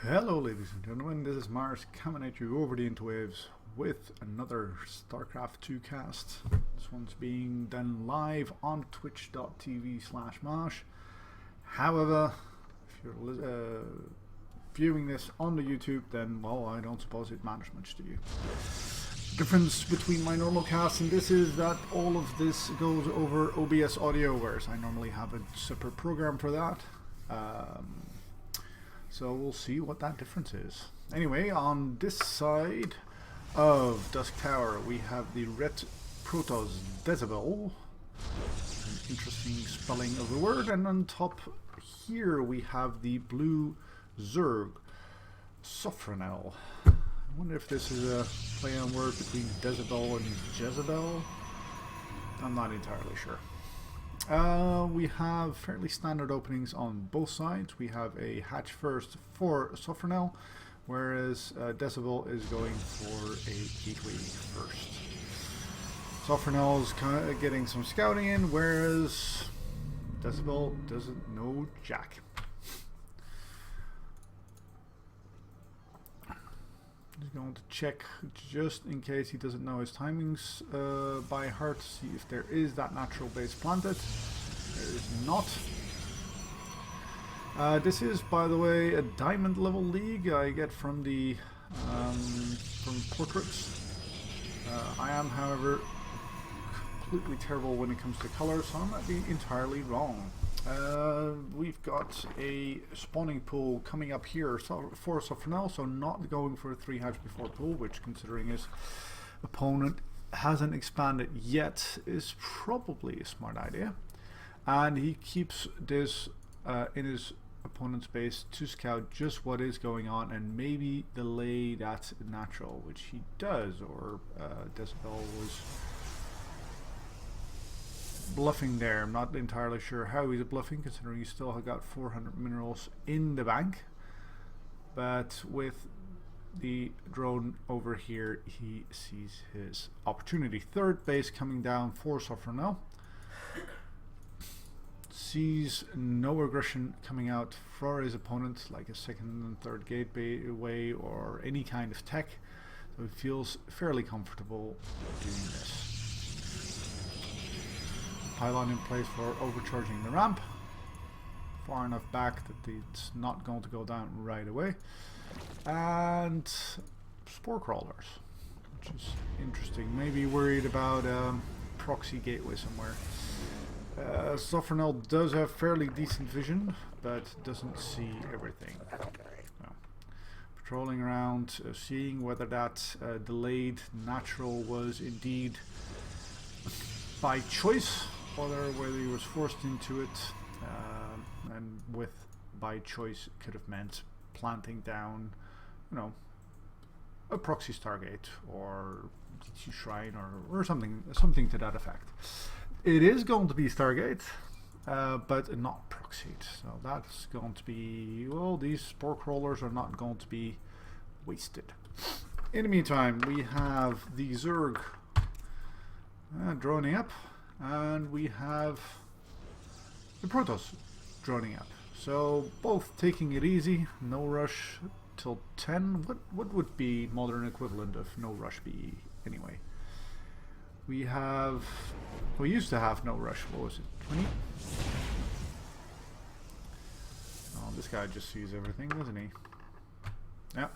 Hello ladies and gentlemen, this is Mars coming at you over the interwaves with another StarCraft 2 cast. This one's being done live on twitch.tv/Marsh. However, if you're viewing this on the YouTube, then, well, I don't suppose it matters much to you. The difference between my normal cast and this is that all of this goes over OBS audio, whereas I normally have a separate program for that. So we'll see what that difference is. Anyway, on this side of Dusk Tower, we have the red Protoss Dezibell. An interesting spelling of the word. And on top here we have the blue Zerg sofroneL. I wonder if this is a play on word between Dezibell and Jezebel. I'm not entirely sure. We have fairly standard openings on both sides. We have a hatch first for sofroneL, whereas Dezibell is going for a gateway first. sofroneL is kind of getting some scouting in, whereas Dezibell doesn't know jack. He's going to check just in case he doesn't know his timings by heart, see if there is that natural base planted. There is not. This is, by the way, a diamond level league I get from the from portraits. I am, however, completely terrible when it comes to colors, so I might be entirely wrong. We've got a spawning pool coming up here for sofroneL, so not going for a 3 hatch before pool, which, considering his opponent hasn't expanded yet, is probably a smart idea. And he keeps this in his opponent's base to scout just what is going on and maybe delay that natural, which he does, or Dezibell was bluffing there. I'm not entirely sure how he's bluffing, considering he still got 400 minerals in the bank. But with the drone over here, he sees his opportunity. Third base coming down for sofroneL. Sees no aggression coming out for his opponent, like a second and third gateway or any kind of tech. So he feels fairly comfortable doing this. Pylon in place for overcharging the ramp, far enough back that it's not going to go down right away, and spore crawlers, which is interesting. Maybe worried about proxy gateway somewhere. sofroneL does have fairly decent vision, but doesn't see everything. No. Patrolling around, seeing whether that delayed natural was indeed by choice, or whether he was forced into it, and with by choice could have meant planting down, you know, a proxy Stargate or DT Shrine or something to that effect. It is going to be Stargate, but not proxied, so that's going to be, well, these spore crawlers are not going to be wasted. In the meantime, we have the Zerg droning up. And we have the Protoss droning up. So both taking it easy, no rush till 10. What would be modern equivalent of no rush be anyway? We used to have no rush, what was it, 20? Oh, this guy just sees everything, doesn't he? Yeah.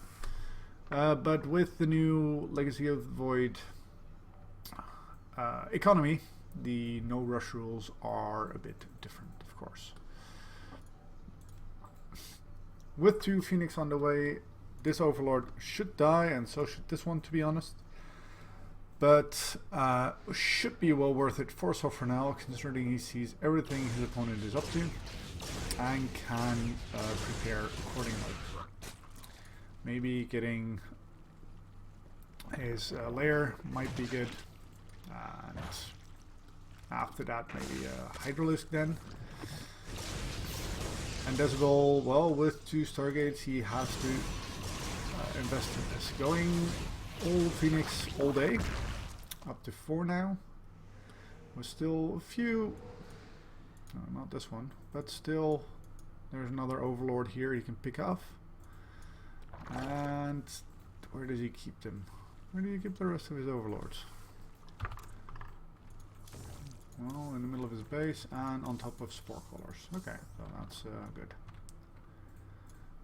But with the new Legacy of the Void economy, the no rush rules are a bit different, of course. With 2 Phoenix on the way, this Overlord should die, and so should this one, to be honest. But should be well worth it for sofroneL, considering he sees everything his opponent is up to and can prepare accordingly. Maybe getting his lair might be good. And after that, maybe a Hydralisk then. And Dezibell, well, with 2 Stargates, he has to invest in this. Going all Phoenix all day, up to 4 now. With still a few, no, not this one, but still, there's another Overlord here he can pick off. And where does he keep them? Where do you keep the rest of his overlords? Well, in the middle of his base and on top of spore crawlers. Okay, so that's good.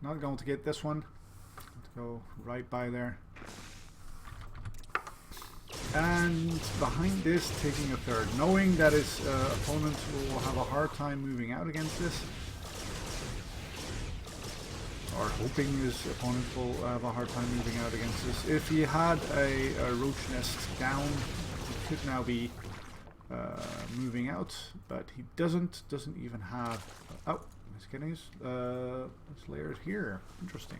Not going to get this one. Let's go right by there. And behind this, taking a third, knowing that his opponent will have a hard time moving out against this, or hoping his opponent will have a hard time moving out against this. If he had a roach nest down, he could now be moving out, but he doesn't even have. Oh, he's getting his layers here. Interesting.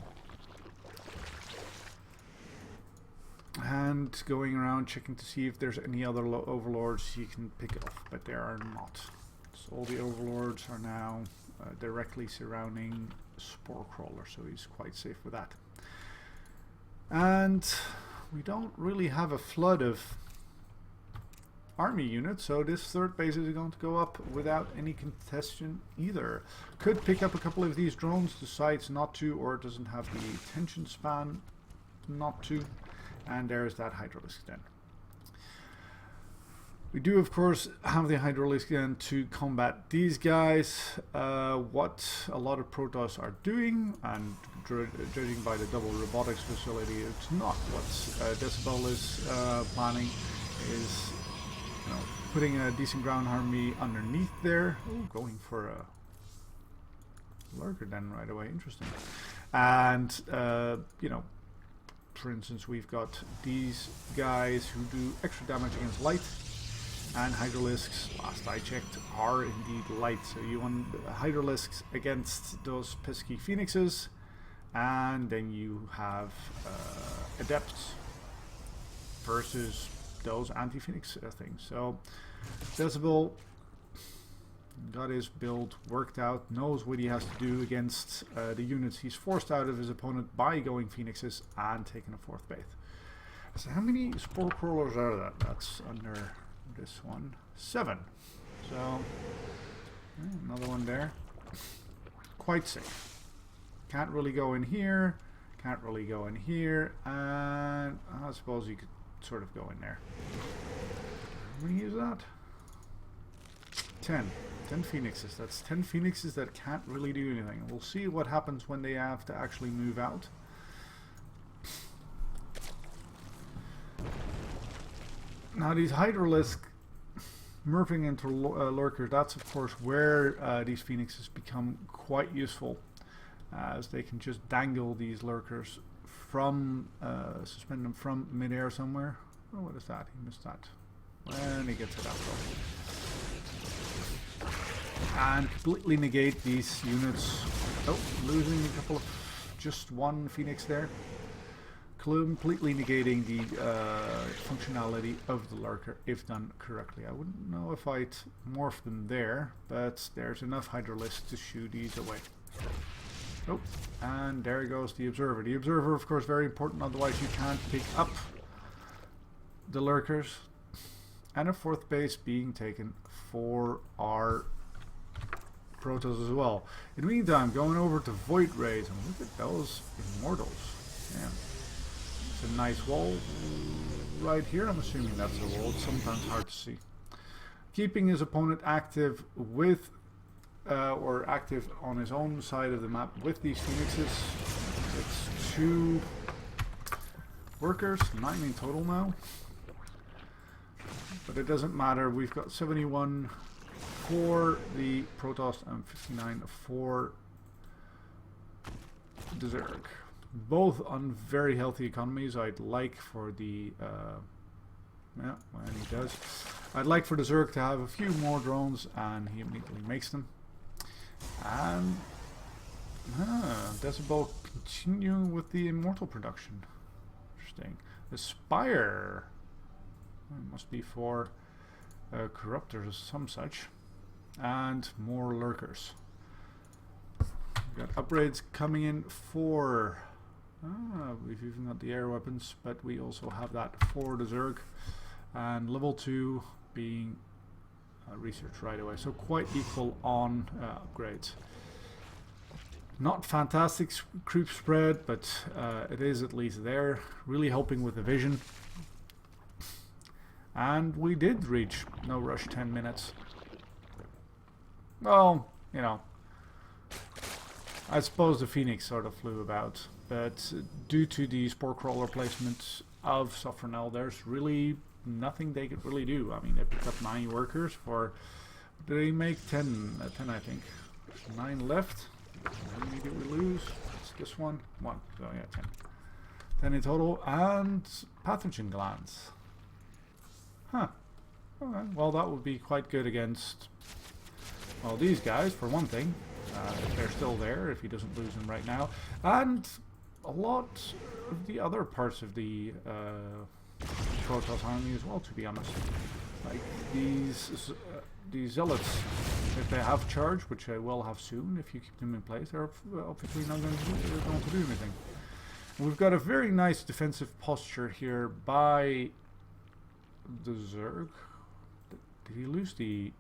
And going around checking to see if there's any other overlords he can pick off, but there are not. So all the overlords are now directly surrounding spore crawler, so he's quite safe with that. And we don't really have a flood of army units, so this third base is going to go up without any contestation either. Could pick up a couple of these drones, decides not to, or doesn't have the attention span not to. And there's that Hydralisk then. We do, of course, have the Hydralisk then to combat these guys. What a lot of Protoss are doing, and judging by the double robotics facility, it's not what Dezibell is planning, is putting a decent ground army underneath there. Oh, going for a lurker then right away. Interesting. And, for instance, we've got these guys who do extra damage against light, and Hydralisks, last I checked, are indeed light. So you want Hydralisks against those pesky Phoenixes, and then you have Adepts versus those anti-Phoenix things. So Dezibell got his build worked out, knows what he has to do against the units he's forced out of his opponent by going Phoenixes and taking a fourth base. So how many spore crawlers are that? That's under this one. 7. So another one there. Quite safe. Can't really go in here. Can't really go in here. And I suppose you could sort of go in there. How many is that? 10 Phoenixes. That's 10 Phoenixes that can't really do anything. We'll see what happens when they have to actually move out. Now these Hydralisk merping into lurkers, that's of course where these Phoenixes become quite useful, as they can just dangle these lurkers from, suspend them from midair somewhere. Oh, what is that? He missed that. When he gets it out though. And completely negate these units. Oh, losing a couple of, just one Phoenix there. Completely negating the functionality of the lurker if done correctly. I wouldn't know if I'd morph them there, but there's enough Hydralisk to shoo these away. Oh, and there goes the Observer. The Observer, of course, very important, otherwise you can't pick up the lurkers. And a fourth base being taken for our Protoss as well. In the meantime, going over to Void Rays, and look at those Immortals. Yeah. It's a nice wall right here. I'm assuming that's a wall. It's sometimes hard to see. Keeping his opponent active with, or active on his own side of the map with these Phoenixes. It's 2 workers, 9 in total now. But it doesn't matter. We've got 71 for the Protoss and 59 for the Zerg. Both on very healthy economies. I'd like for the yeah, when he does, I'd like for the Zerg to have a few more drones, and he immediately makes them. And Dezibell continuing with the Immortal production. Interesting. The Spire must be for Corruptors or some such. And more lurkers. We've got upgrades coming in for... we've even got the air weapons, but we also have that for the Zerg. And level 2 being research right away. So quite equal on upgrades. Not fantastic creep spread, but it is at least there, really helping with the vision. And we did reach no rush 10 minutes. Well, you know, I suppose the Phoenix sort of flew about, but due to the spore crawler placement of sofroneL, there's really nothing they could really do. I mean, they picked up 9 workers for, they make 10, 10 I think. 9 left. How many did we lose? It's this one. 1. So yeah, 10. 10 in total, and pathogen glands. Huh. Okay. Well, that would be quite good against, well, these guys, for one thing. If they're still there, if he doesn't lose them right now. And a lot of the other parts of the Protoss army as well, to be honest. Like these zealots, if they have charge, which they will have soon if you keep them in place, they're obviously not going to do anything. And we've got a very nice defensive posture here by the Zerg. Did he lose the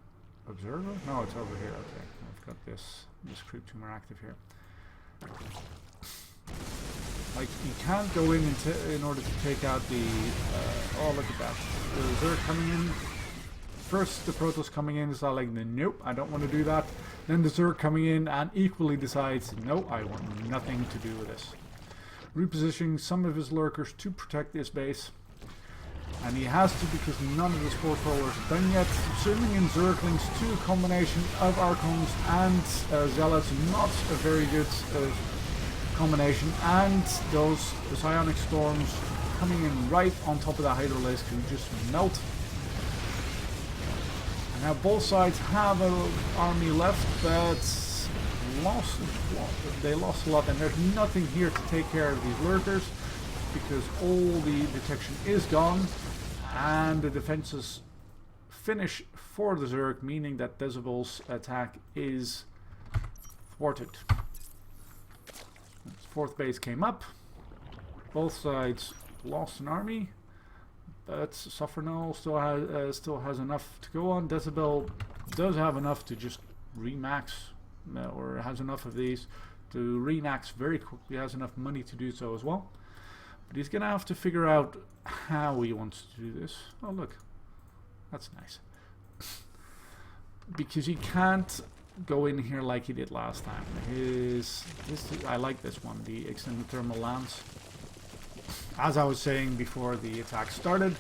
observer? No, it's over here. Okay, I've got this creep tumor active here. Like, you can't go in order to take out the oh, look at that, the Zerg coming in. First the Protoss coming in is like, nope, I don't want to do that. Then the Zerg coming in and equally decides, no, I want nothing to do with this. Repositioning some of his lurkers to protect this base. And he has to, because none of the spore crawlers are done yet. Swimming in Zerglings to a combination of Archons and Zealots, not a very good combination. And those Psionic Storms coming in right on top of the Hydralisk who just melt. And now both sides have an army left, but they lost a lot, and there's nothing here to take care of these lurkers, because all the detection is gone, and the defenses finish for the Zerg, meaning that Dezibell's attack is thwarted. Fourth base came up, both sides lost an army, but sofroneL still has enough to go on. Dezibell does have enough to just remax, or has enough of these to renax very quickly, has enough money to do so as well. But he's gonna have to figure out how he wants to do this. Oh look, that's nice. Because he can't go in here like he did last time. I like this one, the extended thermal lance. As I was saying before the attack started,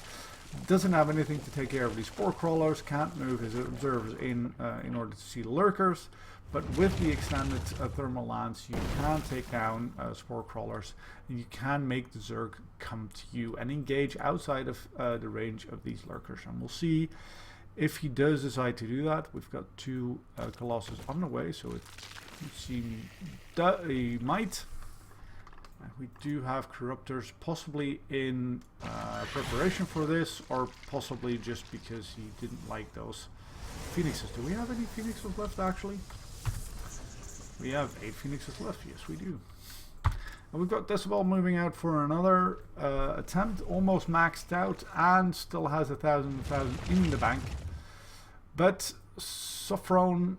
doesn't have anything to take care of these spore crawlers, can't move his observers in order to see the lurkers. But with the extended thermal lance, you can take down spore crawlers, and you can make the Zerg come to you and engage outside of the range of these lurkers. And we'll see if he does decide to do that. We've got 2 Colossus on the way, so it seems he might. We do have Corruptors possibly in preparation for this, or possibly just because he didn't like those Phoenixes. Do we have any Phoenixes left actually? We have 8 Phoenixes left, yes we do. And we've got Dezibell moving out for another attempt, almost maxed out, and still has 1,000 in the bank. But sofroneL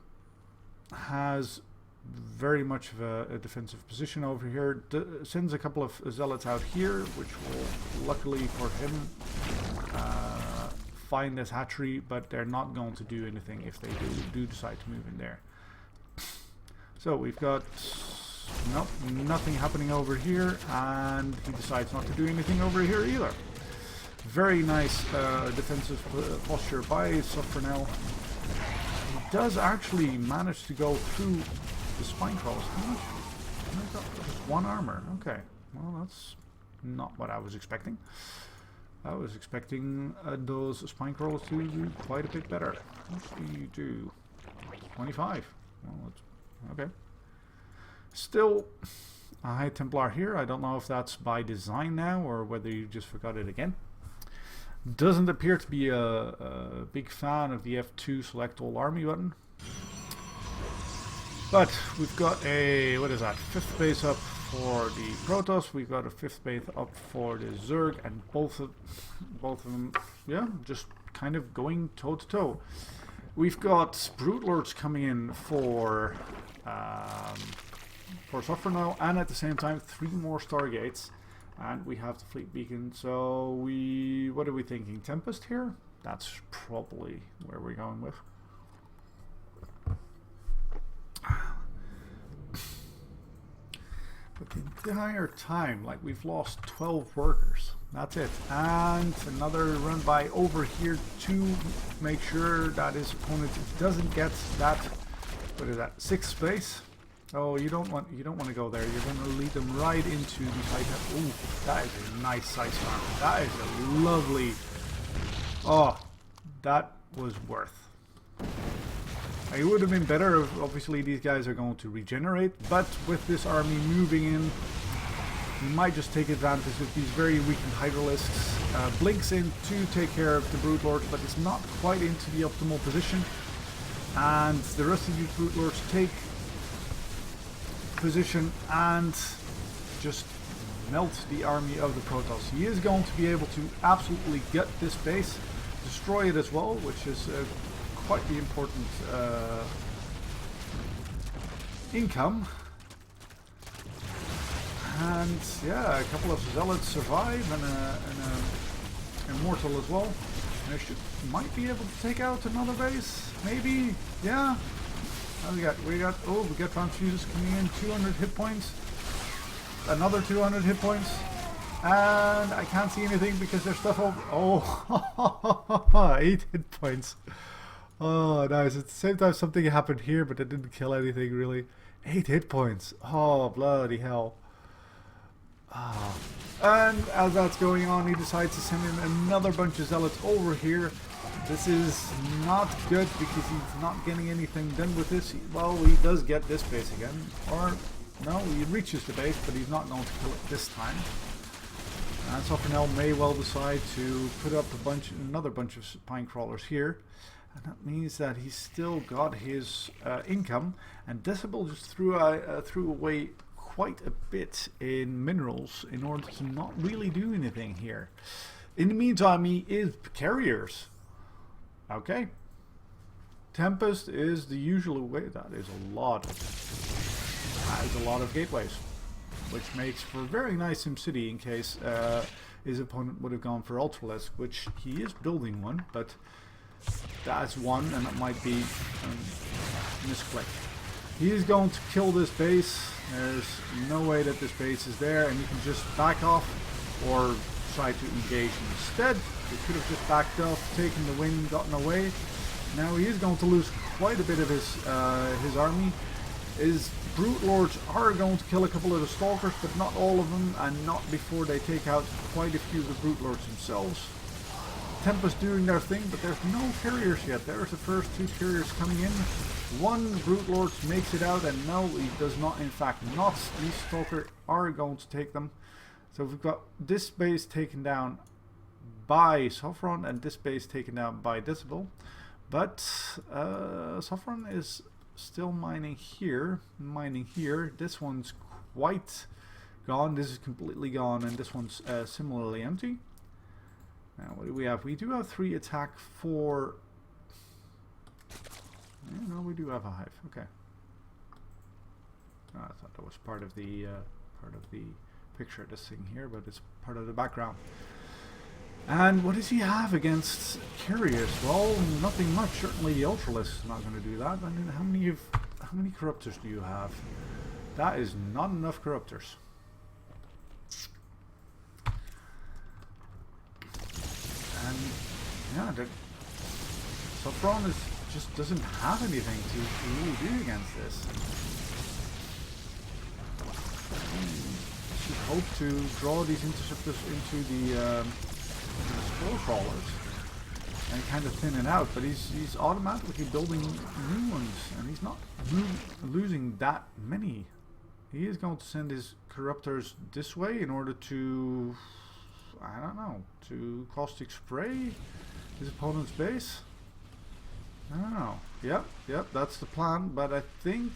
has very much of a defensive position over here. Sends a couple of Zealots out here, which will, luckily for him, find this hatchery, but they're not going to do anything if they do decide to move in there. So we've got nothing happening over here, and he decides not to do anything over here either. Very nice defensive posture by sofroneL. He does actually manage to go through the spine crawls. How much? Just 1 armor. Okay. Well, that's not what I was expecting. I was expecting those spine crawls to do quite a bit better. What do you do? 25. Well, that's okay. Still a High Templar here. I don't know if that's by design now or whether you just forgot it again. Doesn't appear to be a big fan of the F2 select all army button. But we've got a, what is that, 5th base up for the Protoss. We've got a 5th base up for the Zerg, and both of them, yeah, just kind of going toe to toe. We've got Broodlords coming in for for sofroneL, and at the same time 3 more stargates. And we have the fleet beacon, so what are we thinking? Tempest here? That's probably where we're going with. But the entire time, like, we've lost 12 workers. That's it. And another run by over here to make sure that his opponent doesn't get that, what is that, 6th space. Oh, you don't want to go there. You're going to lead them right into the fight. Ooh, that is a nice size farm. That is a lovely. Oh, that was worth. It would have been better if, obviously, these guys are going to regenerate, but with this army moving in, we might just take advantage of these very weakened Hydralisks. Blinks in to take care of the Brood Lords, but it's not quite into the optimal position. And the rest of these Brood Lords take position and just melt the army of the Protoss. He is going to be able to absolutely get this base, destroy it as well, which is quite the important income. And yeah, a couple of zealots survive, and an immortal as well. And I might be able to take out another base, maybe. Yeah. We got transfuses coming in, 200 hit points, another 200 hit points, and I can't see anything because there's stuff over. Oh, 8 hit points. Oh, nice. At the same time, something happened here, but it didn't kill anything really. 8 hit points. Oh, bloody hell. Oh. And as that's going on, he decides to send in another bunch of zealots over here. This is not good because he's not getting anything done with this. Well, he does get this base again. Or, no, he reaches the base, but he's not going to kill it this time. And sofroneL may well decide to put up another bunch of pine crawlers here. And that means that he's still got his income. And Dezibell just threw away quite a bit in minerals in order to not really do anything here. In the meantime, he is carriers. Okay. Tempest is the usual way. That is a lot. That is a lot of gateways, which makes for a very nice SimCity in case his opponent would have gone for Ultralisk, which he is building one, but that's one, and it might be a misclick. He is going to kill this base. There's no way that this base is there, and you can just back off or try to engage instead. He could have just backed off, taken the win, gotten away. Now he is going to lose quite a bit of his army. His Brute Lords are going to kill a couple of the Stalkers, but not all of them, and not before they take out quite a few of the Brute Lords themselves. Tempest doing their thing, but there's no carriers yet. There's the first 2 carriers coming in. One Brute Lord makes it out, and no, he does not, in fact not. These Stalkers are going to take them. So we've got this base taken down by sofroneL and this base taken down by Dezibell. But sofroneL is still mining here. This one's quite gone. This is completely gone, and this one's similarly empty. Now what do we have? We do have 3 attack for... Yeah, no, we do have a hive. Okay. Oh, I thought that was part of the picture of this thing here, but it's part of the background. And what does he have against carriers? Well, nothing much. Certainly the Ultralisk is not going to do that. I mean, how many corruptors do you have? That is not enough corruptors. And yeah, sofroneL just doesn't have anything to really do against this. Should hope to draw these interceptors into the spore crawlers and kind of thin it out, but he's automatically building new ones, and he's not losing that many. He is going to send his corruptors this way in order to, I don't know, to caustic spray his opponent's base. I don't know. Yep, that's the plan, but I think,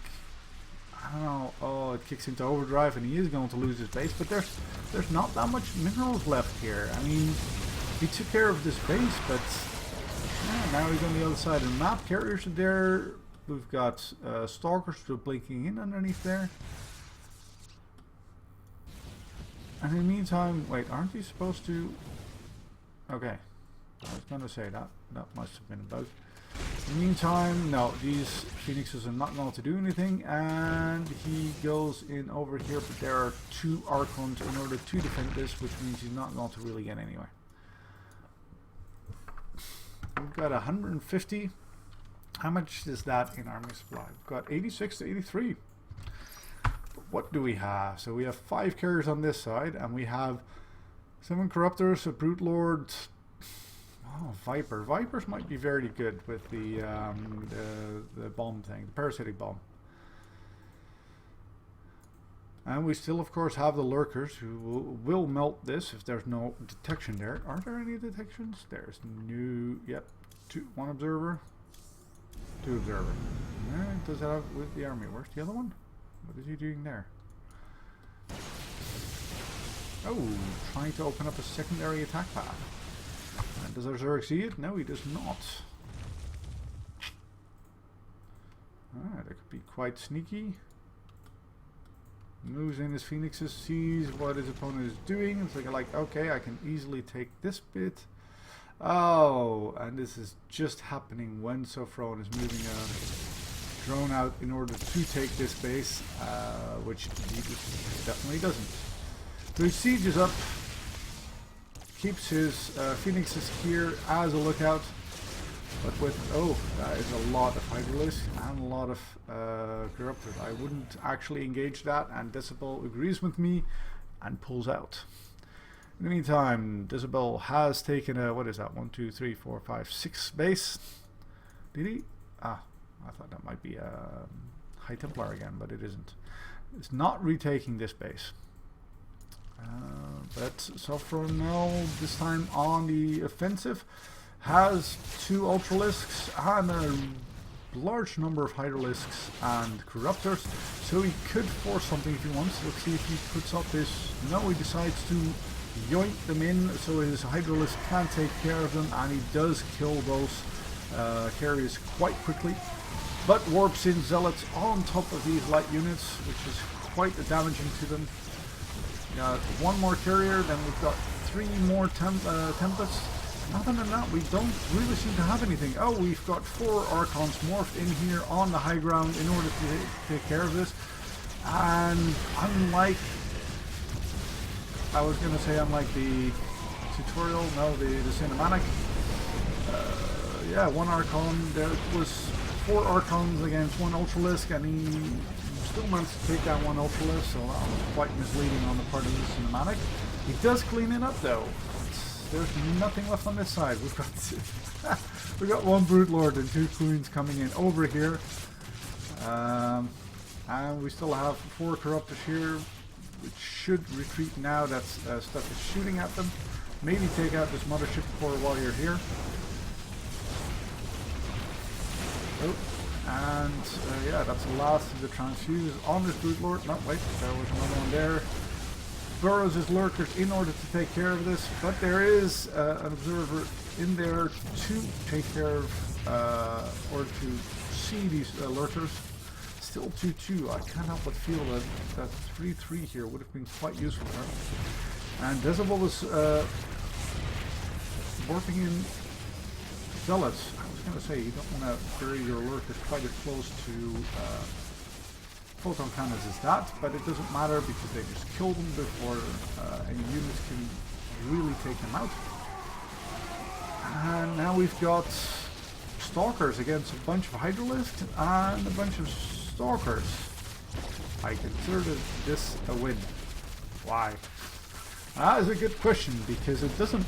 I don't know. Oh, it kicks into overdrive, and he is going to lose his base. But there's not that much minerals left here. I mean, he took care of this base, but yeah, now he's on the other side of the map. Carriers are there. We've got stalkers still blinking in underneath there. And in the meantime, wait, aren't you supposed to... Okay. I was going to say that. That must have been a bug. In the meantime, no, these phoenixes are not going to do anything, and he goes in over here, but there are 2 Archons in order to defend this, which means he's not going to really get anywhere. We've got 150. How much is that in army supply? We've got 86 to 83. But what do we have? So we have 5 carriers on this side, and we have 7 Corruptors, a Brute Lord. Oh, Viper. Vipers might be very good with the bomb thing, the parasitic bomb. And we still, of course, have the Lurkers who will melt this if there's no detection there. Are there any detections? There's new. Yep, 1 observer, 2 observer. Does that have with the army? Where's the other one? What is he doing there? Oh, trying to open up a secondary attack path. And does our Zerg see it? No, he does not. That could be quite sneaky. Moves in his phoenixes, sees what his opponent is doing. It's like, okay, I can easily take this bit. Oh, and this is just happening when Sofrone is moving a drone out in order to take this base, which he definitely doesn't. So his siege is up. Keeps his phoenixes here as a lookout, but with, oh, that is a lot of Hydralisk and a lot of Corruptors. I wouldn't actually engage that, and Dezibell agrees with me and pulls out. In the meantime, Dezibell has taken a, what is that, 1, 2, 3, 4, 5, 6 base. Did he? Ah, I thought that might be a High Templar again, but it isn't. It's not retaking this base. But sofroneL, this time on the offensive, has 2 Ultralisks and a large number of Hydralisks and Corruptors, so he could force something if he wants. Let's see if he puts up his... No, he decides to yoink them in so his Hydralisk can take care of them, and he does kill those carriers quite quickly, but warps in Zealots on top of these light units, which is quite damaging to them. Got 1 more carrier, then we've got 3 more Tempests. Other than that, we don't really seem to have anything. Oh, we've got 4 Archons morphed in here on the high ground in order to take care of this. And unlike, I was going to say unlike the tutorial, no, the cinematic. Yeah, 1 Archon, there was 4 Archons against 1 Ultralisk, and he still managed to take that 1 Ultralisk, so that was quite misleading on the part of the cinematic. He does clean it up though. There's nothing left on this side. We've got 1 Brute Lord and 2 Queens coming in over here. And we still have 4 Corruptors here, which should retreat now that stuff is shooting at them. Maybe take out this Mothership Core while you're here. Oh. And yeah, that's the last of the transfuses on this Brute Lord. No, wait, there was another one there. Burrows his Lurkers in order to take care of this, but there is an observer in there to take care of, or to see these Lurkers. Still 2-2. I can't help but feel that 3-3 here would have been quite useful for him. And Dezibell was warping in Zealots. I was going to say, you don't want to bury your Lurkers quite as close to photon cannons as that, but it doesn't matter because they just kill them before any units can really take them out. And now we've got Stalkers against a bunch of Hydralisk and a bunch of Stalkers. I consider this a win. Why? That is a good question, because it doesn't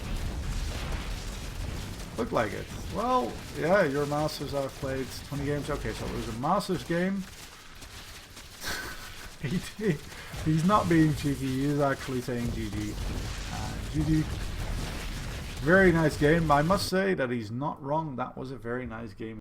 look like it. Well, yeah, your Masters have played 20 games. Okay, so it was a Masters game. He's not being cheeky, he is actually saying GG. GG. Very nice game. I must say that he's not wrong. That was a very nice game.